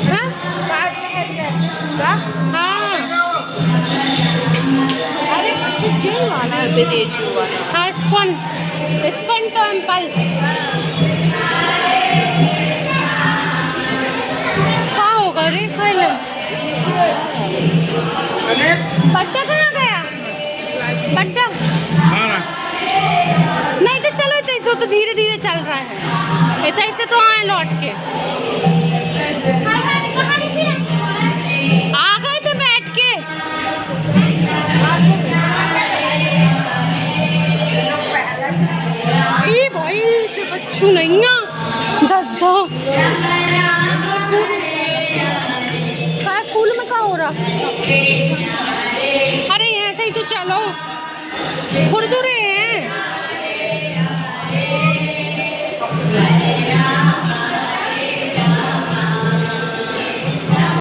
हाँ? हाँ हाँ स्कॉन स्कॉन टेम्पल कहाँ होगा रे खाइले बट्टा कहाँ गया बट्टा नहीं तो चलो तो धीरे धीरे चल रहा है ऐसे तो आए लौट के आ गए थे बैठ के ये भाई बच्चू नहीं दद्दा फूल में क्या हो रहा अरे ऐसे ही तो चलो खुरदुरे हैं